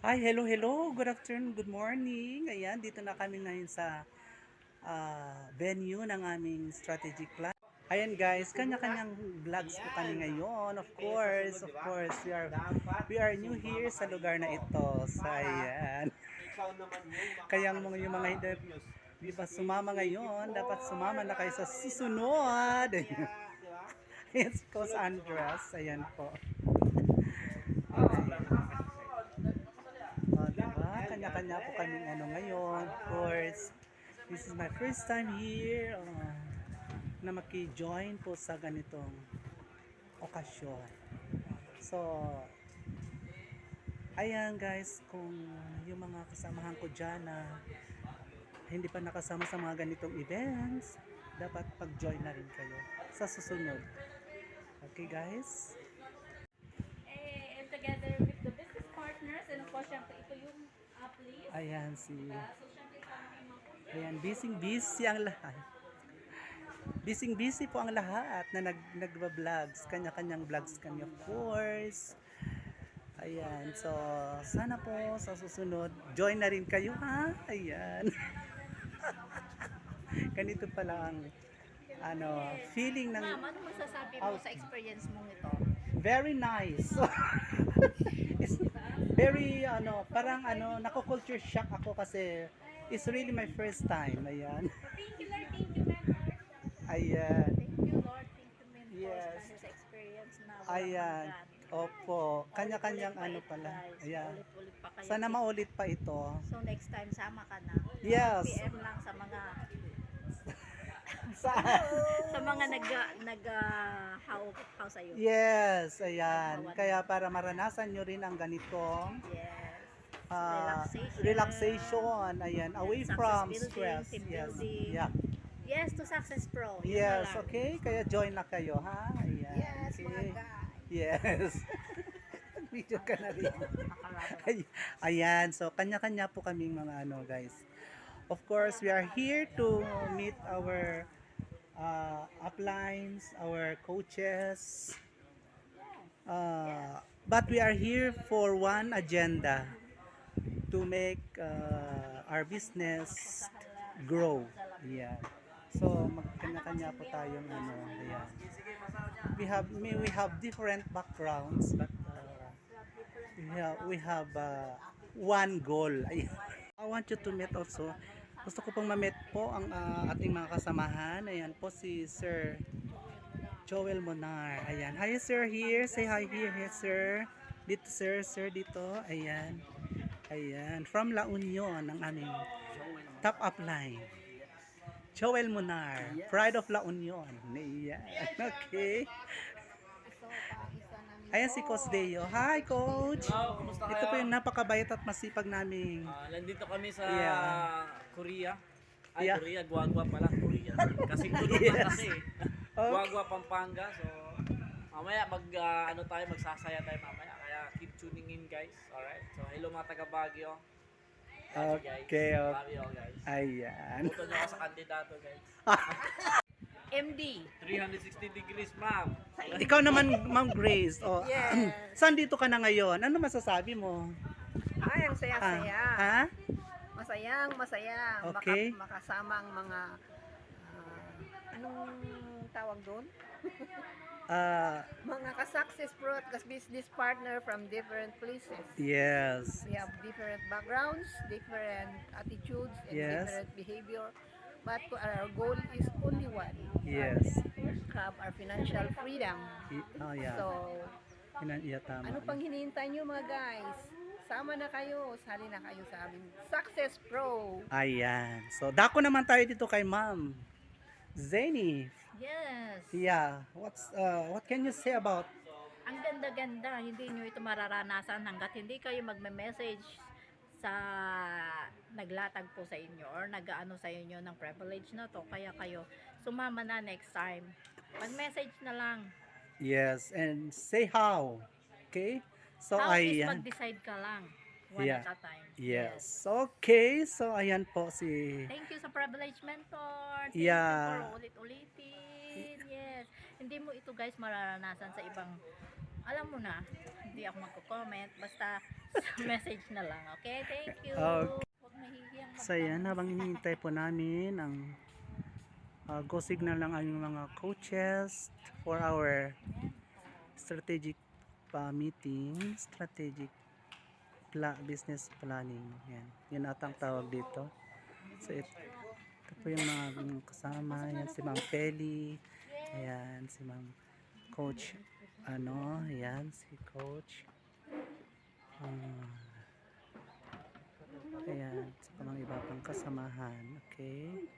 Hi, hello, hello. Good afternoon, good morning. Ayan, dito na kami ngayon sa venue ng aming strategic plan. Ayan guys, kanya-kanyang vlogs po kami ngayon. Of course, we are new here sa lugar na ito. So, ayan. Kaya yung mga hindi pa sumama ngayon, dapat sumama na kayo sa susunod. Ayan si Coach Andres. Ayan po. Diba? Kanya-kanya po kaming ano ngayon. Of course, this is my first time here na maki-join po sa ganitong okasyon. So, ayan guys, kung yung mga kasamahan ko dyan na hindi pa nakasama sa mga ganitong events, dapat pag-join na rin kayo sa susunod. Okay guys? And together with the business partners, and of course, syempre, ito yung place. Ayan si... So, syempre, sama Ayan, busy ang lahat. Busy po ang lahat na nagba-vlogs, kanya-kanyang vlogs kami of course. Ayan, so sana po sa susunod, join na rin kayo ha. Ayan. Ganito pala ang feeling ng Ma'am, ano masasabi mo sa experience mong ito? very nice. It's very parang nako-culture shock ako kasi it's really my first time. Ayan. Thank you, Lord. Thank you, Lord. Ayan. Thank you, Lord. Thank you, men. Yes. Sa experience na Ayan. Opo. Kanya-kanyang pala. Ayan. Ulit-ulit pa kayo. Sana maulit pa ito. So, next time, sama ka na. Yes. PM lang sa mga Sa sa mga nag-how sa'yo. Yes, ayan. Kaya para maranasan nyo rin ang ganitong Yes. relaxation. Ayan, away Success from building, stress. team Yes. building. Yeah. Yes, to Success Pro. Yun na Yes, lang. okay. Kaya join na kayo, ha? Ayan. Yes, Okay. mga guys. Yes. Video ka na rin. Nakakalaban. Ayan, so kanya-kanya po kaming mga guys. Of course, we are here to meet our uplines, our coaches. But we are here for one agenda, to make our business grow. Yeah. So magkanya-kanya po tayong ayan. We have different backgrounds, but we have one goal. Ayan. I want you to meet also. Gusto ko pong ma-meet po ang ating mga kasamahan. Ayan po si Sir Joel Monar. Ayan. Hi sir here. Say hi here, sir. Dito sir dito. Ayan. Ayan. From La Union ang aming top upline. Joel Monar. Pride of La Union. Ayan. Okay. Ayan si Coach Deo. Hi Coach. Hello, kumusta kayo? Ito po yung napakabait at masipag naming Nandito kami sa Yeah. Korea. Ay, Yeah. Korea, Guagua pala, Korea. Kasi gulo Yes. na kasi. Okay. Guagua, Pampanga. So, mamaya tayo, magsasaya tayo mamaya. Kaya keep tuning in guys. Alright? So, hello mga taga Baguio. Love you, guys. Okay. Love you all guys. Ayan. Buto nyo ako sa kandidato guys. MD. 360 degrees ma'am. Ikaw naman, Ma'am Grace. Oh, Yes. saan dito ka na ngayon? Ano masasabi mo? Ay, ang saya-saya. Ha? Masaya. Okay. Makasama ang mga, anong tawag doon? Ah, Mga ka-success pro at business partner from different places. yes. We have different backgrounds, different attitudes, and Yes. different behavior. But our goal is only one. Yes. Have our financial freedom. Oh, yeah. So, Yeah, tama. ano pang hinihintay nyo mga guys? Sama na kayo, sali na kayo sa aming Success Pro. Ayan. So, dako naman tayo dito kay Ma'am Zeni. Yes. Yeah. What can you say about? Ang ganda-ganda. Hindi nyo ito mararanasan hanggat hindi kayo magme-message sa naglatag po sa inyo or nag-ano sa inyo ng privilege na to. Kaya kayo sumama na next time. Mag-message na lang. Yes, and say how. Okay? So, How is ayan. mag-decide ka lang. One Yeah. at a time. Yes. Okay. So, ayan po si... Thank you sa privilege mentor. Thank Yeah. you for ulit-ulitin. Yes. Hindi mo ito guys mararanasan sa ibang, alam mo na, hindi ako magko-comment. Basta Message na lang. Okay, thank you. Okay. Huwag mahihiyang So yan, habang hinihintay po namin ang go signal ng aming mga coaches for our strategic meeting, strategic business planning. Yan. Yun atang tawag dito. So ito po yung mga aming kasama. Yan si Ma'am Peli. Ayan, si Ma'am Coach. Ayan, si Coach. Ayan, sa mga iba pang kasamahan. Okay.